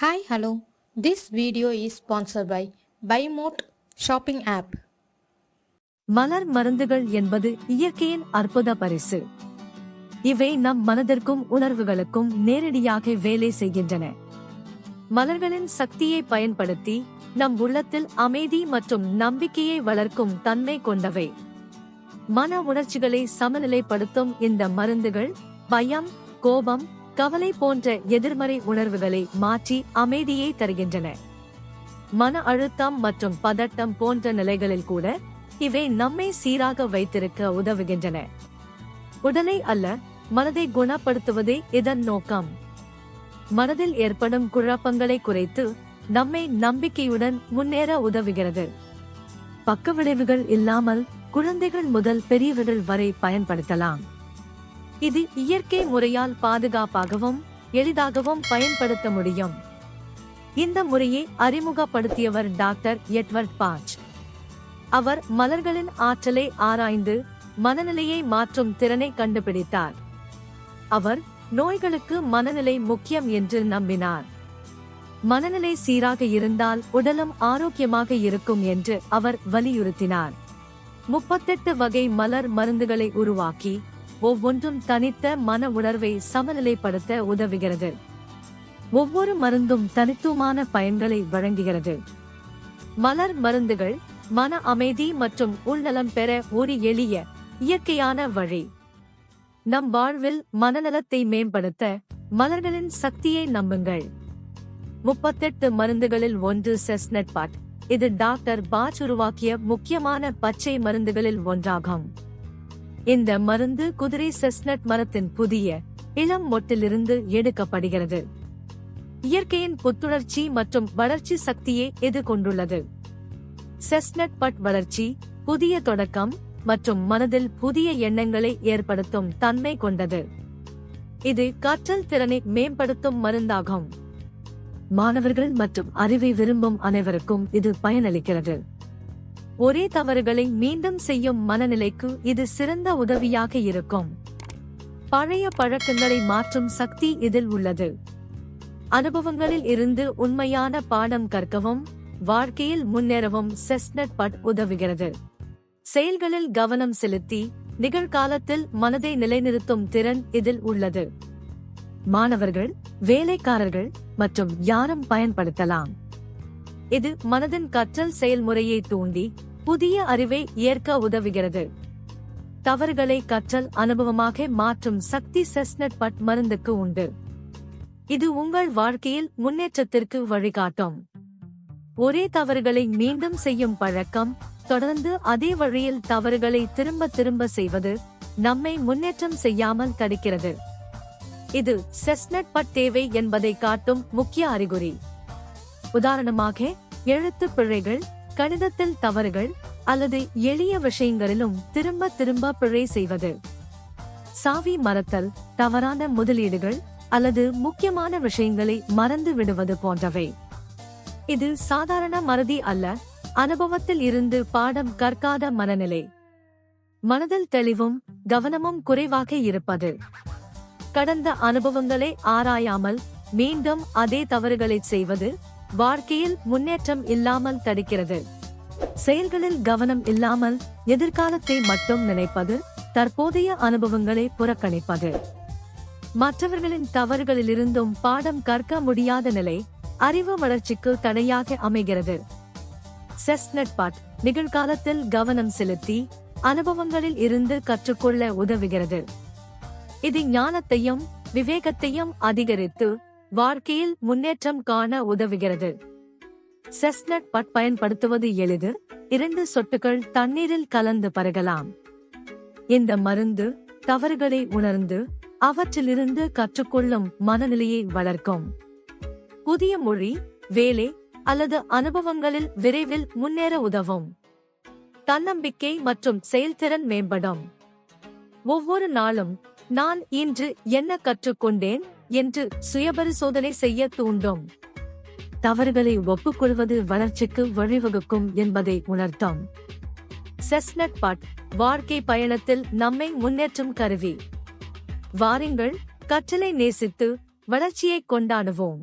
Hi, hello. This video is sponsored by BuyMote shopping app. மலர் மருந்துகள் என்பது இயற்கையின் அற்புத பரிசு. இவை நம் மனதிற்கும் உணர்வுகளுக்கும் நேரடியாக வேலை செய்கின்றன. மலர்களின் சக்தியை பயன்படுத்தி நம் உள்ளத்தில் அமைதி மற்றும் நம்பிக்கையை வளர்க்கும் தன்மை கொண்டவை. மன உணர்ச்சிகளை சமநிலைப்படுத்தும் இந்த மருந்துகள் பயம், கோபம், கவலை போன்ற எதிர்மறை உணர்வுகளை மாற்றி அமைதியை தருகின்றன. மன அழுத்தம் மற்றும் பதட்டம் போன்ற நிலைகளில் கூட இவை நம்மை சீராக வைத்திருக்க உதவுகின்றன. உடலை அல்ல, மனதை குணப்படுத்துவதே இதன் நோக்கம். மனதில் ஏற்படும் குழப்பங்களை குறைத்து நம்மை நம்பிக்கையுடன் முன்னேற உதவுகிறது. பக்கவிளைவுகள் இல்லாமல் குழந்தைகள் முதல் பெரியவர்கள் வரை பயன்படுத்தலாம். இது இயற்கை முறையால் பாதுகாப்பாகவும் எளிதாகவும் பயன்படுத்த முடியும். இந்த முறையை அறிமுகப்படுத்தியவர் டாக்டர் எட்வர்ட் பாச். அவர் மலர்களின் ஆற்றலை ஆராய்ந்து மனநிலையை மாற்றும் திறனை கண்டுபிடித்தார். அவர் நோய்களுக்கு மனநிலை முக்கியம் என்று நம்பினார். மனநிலை சீராக இருந்தால் உடலும் ஆரோக்கியமாக இருக்கும் என்று அவர் வலியுறுத்தினார். 38 வகை மலர் மருந்துகளை உருவாக்கி ஒவ்வொன்றும் தனித்த மன உணர்வை சமநிலைப்படுத்த உதவுகிறது. ஒவ்வொரு மருந்தும் தனித்துவமான பயன்களை வழங்குகிறது. மலர் மருந்துகள் மன அமைதி மற்றும் உள்நலம் பெற ஒரு எளிய இயற்கையான வழி. நம் வாழ்வில் மனநலத்தை மேம்படுத்த மலர்களின் சக்தியை நம்புங்கள். 38 மருந்துகளில் ஒன்று செஸ்னட் பாட். இது டாக்டர் பாச் உருவாக்கிய முக்கியமான பச்சை மருந்துகளில் ஒன்றாகும். இந்த மருந்து குதிரை செஸ்னட் மரத்தின் புதிய இளம் மொட்டிலிருந்து எடுக்கப்படுகிறது. இயற்கையின் புத்துணர்ச்சி மற்றும் வளர்ச்சி சக்தியை இது கொண்டுள்ளது. செஸ்னட் பட் வளர்ச்சி, புதிய தொடக்கம் மற்றும் மனதில் புதிய எண்ணங்களை ஏற்படுத்தும் தன்மை கொண்டது. இது கற்றல் திறனை மேம்படுத்தும் மருந்தாகும். மாணவர்கள் மற்றும் அறிவை விரும்பும் அனைவருக்கும் இது பயனளிக்கிறது. ஒரே தவறுகளை மீண்டும் செய்யும் மனநிலைக்கு இது சிறந்த உதவியாக இருக்கும். பழைய பழக்கங்களை மாற்றும் சக்தி இதில் உள்ளது. அனுபவங்களில் இருந்து உண்மையான பாடம் கற்கவும் வாழ்க்கையில் முன்னேறவும் செஸ்னட் பட் உதவுகிறது. செயல்களில் கவனம் செலுத்தி நிகழ்காலத்தில் மனதை நிலைநிறுத்தும் திறன் இதில் உள்ளது. மாணவர்கள், வேலைக்காரர்கள் மற்றும் யாரும் பயன்படுத்தலாம். இது மனதின் கற்றல் செயல்முறையை தூண்டி புதிய அறிவை ஏற்க உதவுகிறது. தவறுகளை கற்றல் அனுபவமாக மாற்றும் சக்தி செஸ்னட் பட் மருந்துக்கு உண்டு. இது உங்கள் வாழ்க்கையில் முன்னேற்றத்திற்கு வழிகாட்டும். ஒரே தவறுகளை மீண்டும் செய்யும் பழக்கம், தொடர்ந்து அதே வழியில் தவறுகளை திரும்ப திரும்ப செய்வது நம்மை முன்னேற்றம் செய்யாமல் தடுக்கிறது. இது செஸ்னட் பட் தேவை என்பதை காட்டும் முக்கிய அறிகுறி. உதாரணமாக, எழுத்து பிழைகள், கணிதத்தில் தவறுகள் அல்லது எளிய விஷயங்களிலும் திரும்ப திரும்ப பிழை செய்வது. சாவி மறத்தல், தவறான முதலீடுகள் அல்லது முக்கியமான விஷயங்களை மறந்து விடுவது போன்றவை. இது சாதாரண மறதி அல்ல, அனுபவத்தில் இருந்து பாடம் கற்காத மனநிலை. மனதில் தெளிவும் கவனமும் குறைவாக இருப்பது. கடந்த அனுபவங்களை ஆராயாமல் மீண்டும் அதே தவறுகளை செய்வது வாழ்க்கையில் முன்னேற்றம் இல்லாமல் தடுக்கிறது. செயல்களில் கவனம் இல்லாமல் எதிர்காலத்தை மட்டும் நினைப்பது, தற்போதைய அனுபவங்களை புறக்கணிப்பது. மற்றவர்களின் தவறுகளிலிருந்தும் பாடம் கற்க முடியாத நிலை அறிவு வளர்ச்சிக்கு தடையாக அமைகிறது. செஸ்னட் பாட் நிகழ்காலத்தில் கவனம் செலுத்தி அனுபவங்களில் இருந்து கற்றுக்கொள்ள உதவுகிறது. இது ஞானத்தையும் விவேகத்தையும் அதிகரித்து வாழ்க்கையில் முன்னேற்றம் காண உதவுகிறது. செஸ்னட் பட் பயன்படுத்துவது எளிது. 2 சொட்டுகள் தண்ணீரில் கலந்து பருகலாம். இந்த மருந்து தவறுகளை உணர்ந்து அவற்றிலிருந்து கற்றுக்கொள்ளும் மனநிலையை வளர்க்கும். புதிய மொழி, வேலை அல்லது அனுபவங்களில் விரைவில் முன்னேற உதவும். தன்னம்பிக்கை மற்றும் செயல்திறன் மேம்படும். ஒவ்வொரு நாளும் நான் இன்று என்ன கற்றுக்கொண்டேன் என்று சுயபரிசோதனை செய்ய தூண்டும். தவறுகளை ஒப்புக்கொள்வது வளர்ச்சிக்கு வழிவகுக்கும் என்பதை உணர்த்தும். செஸ்னட் பட் வாழ்க்கை பயணத்தில் நம்மை முன்னேற்றும் கருவி. வாருங்கள், கற்றலை நேசித்து வளர்ச்சியை கொண்டாடுவோம்.